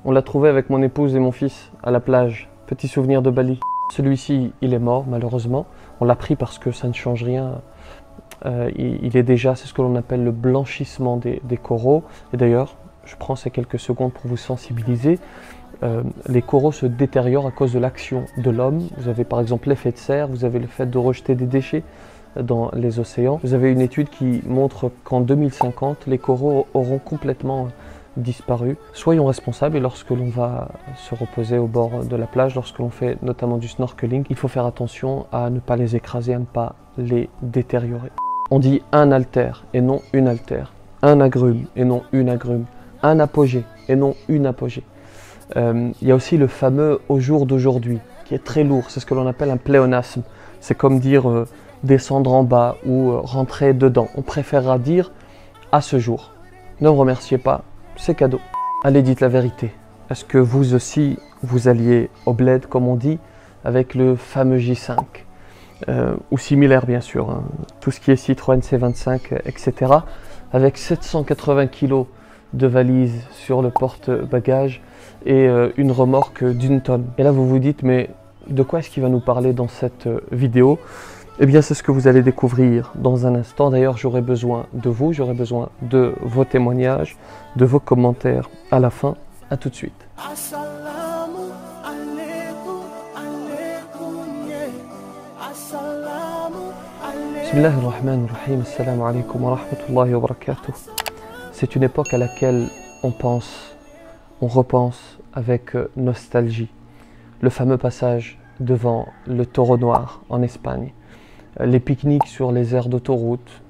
On l'a trouvé avec mon épouse et mon fils à la plage. Petit souvenir de Bali. Celui-ci, il est mort malheureusement. On l'a pris parce que ça ne change rien. Il est déjà, c'est ce que l'on appelle le blanchissement des coraux. Et d'ailleurs, je prends ces quelques secondes pour vous sensibiliser. Les coraux se détériorent à cause de l'action de l'homme. Vous avez par exemple l'effet de serre, vous avez le fait de rejeter des déchets dans les océans. Vous avez une étude qui montre qu'en 2050, les coraux auront complètement disparu. Soyons responsables et lorsque l'on va se reposer au bord de la plage, lorsque l'on fait notamment du snorkeling, il faut faire attention à ne pas les écraser, à ne pas les détériorer. On dit un altère et non une altère, un agrume et non une agrume, un apogée et non une apogée. Il y a aussi le fameux au jour d'aujourd'hui qui est très lourd, c'est ce que l'on appelle un pléonasme. C'est comme dire descendre en bas ou rentrer dedans. On préférera dire à ce jour. Ne me remerciez pas, c'est cadeau. Allez, dites la vérité. Est-ce que vous aussi, vous alliez au bled, comme on dit, avec le fameux J5 ou similaire bien sûr, hein, tout ce qui est Citroën C25, etc. Avec 780 kg de valise sur le porte-bagages et une remorque d'1 tonne. Et là vous vous dites, mais de quoi est-ce qu'il va nous parler dans cette vidéo? Eh bien c'est ce que vous allez découvrir dans un instant. D'ailleurs j'aurai besoin de vous, j'aurai besoin de vos témoignages, de vos commentaires à la fin. A tout de suite. Bismillahirrahmanirrahim, assalamu alaikum wa rahmatullahi wa barakatuh. C'est une époque à laquelle on pense, on repense avec nostalgie. Le fameux passage devant le Taureau Noir en Espagne, les pique-niques sur les aires d'autoroute,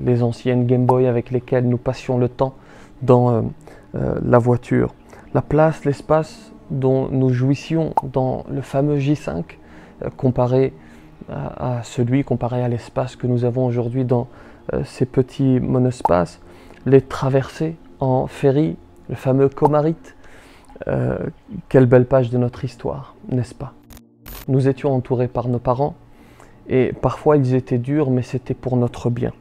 les anciennes Game Boy avec lesquelles nous passions le temps dans la voiture, la place, l'espace dont nous jouissions dans le fameux J5 comparé à l'espace que nous avons aujourd'hui dans ces petits monospaces, les traversées en ferry, le fameux Comarit. Quelle belle page de notre histoire, n'est-ce pas? Nous étions entourés par nos parents et parfois ils étaient durs, mais c'était pour notre bien.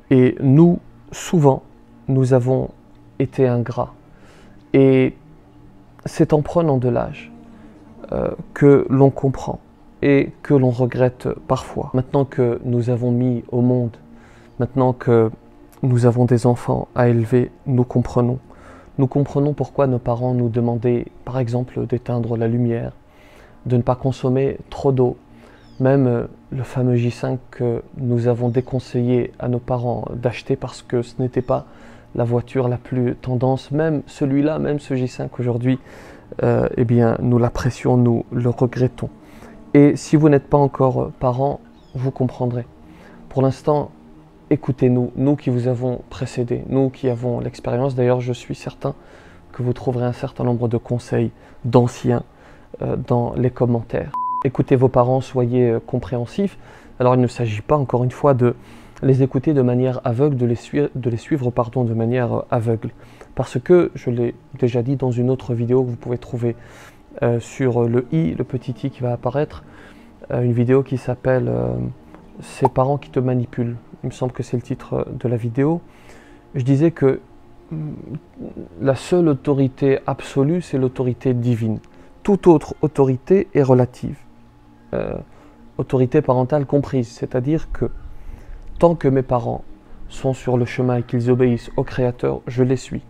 Et nous, souvent, nous avons été ingrats. Et c'est en prenant de l'âge que l'on comprend et que l'on regrette parfois. Maintenant que nous avons mis au monde, maintenant que nous avons des enfants à élever, nous comprenons. Nous comprenons pourquoi nos parents nous demandaient, par exemple, d'éteindre la lumière, de ne pas consommer trop d'eau. Même le fameux J5 que nous avons déconseillé à nos parents d'acheter parce que ce n'était pas la voiture la plus tendance. Même celui-là, même ce J5 aujourd'hui, eh bien, nous l'apprécions, nous le regrettons. Et si vous n'êtes pas encore parents, vous comprendrez. Pour l'instant, écoutez-nous, nous qui vous avons précédé, nous qui avons l'expérience. D'ailleurs, je suis certain que vous trouverez un certain nombre de conseils d'anciens dans les commentaires. Écoutez vos parents, soyez compréhensifs. Alors, il ne s'agit pas, encore une fois, de les écouter de manière aveugle, de les suivre de manière aveugle. Parce que, je l'ai déjà dit dans une autre vidéo que vous pouvez trouver sur le petit i qui va apparaître, une vidéo qui s'appelle « Ces parents qui te manipulent ». Il me semble que c'est le titre de la vidéo. Je disais que la seule autorité absolue, c'est l'autorité divine. Toute autre autorité est relative. Autorité parentale comprise, c'est-à-dire que tant que mes parents sont sur le chemin et qu'ils obéissent au Créateur, je les suis.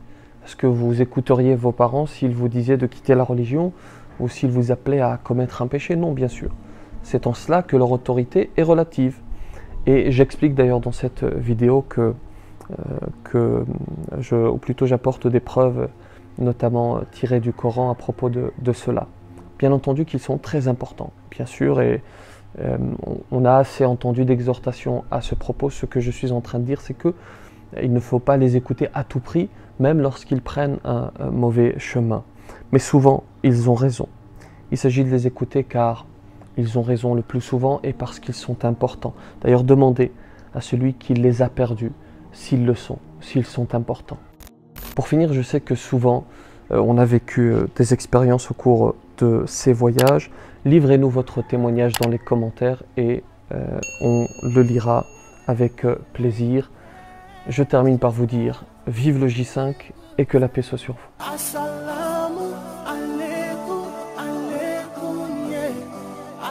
Est-ce que vous écouteriez vos parents s'ils vous disaient de quitter la religion ou s'ils vous appelaient à commettre un péché? Non, bien sûr. C'est en cela que leur autorité est relative. Et j'explique d'ailleurs dans cette vidéo ou plutôt j'apporte des preuves, notamment tirées du Coran à propos de cela. Bien entendu qu'ils sont très importants, bien sûr, et on a assez entendu d'exhortations à ce propos. Ce que je suis en train de dire, c'est qu'il ne faut pas les écouter à tout prix, même lorsqu'ils prennent un mauvais chemin. Mais souvent, ils ont raison. Il s'agit de les écouter car ils ont raison le plus souvent et parce qu'ils sont importants. D'ailleurs, demandez à celui qui les a perdus s'ils le sont, s'ils sont importants. Pour finir, je sais que souvent, on a vécu des expériences au cours de ces voyages. Livrez-nous votre témoignage dans les commentaires et on le lira avec plaisir. Je termine par vous dire, vive le J5 et que la paix soit sur vous. alaikum, alaikum, yeah.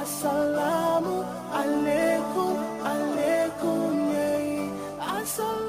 Assalamu alaikum, alaikum, yeah. Assalamu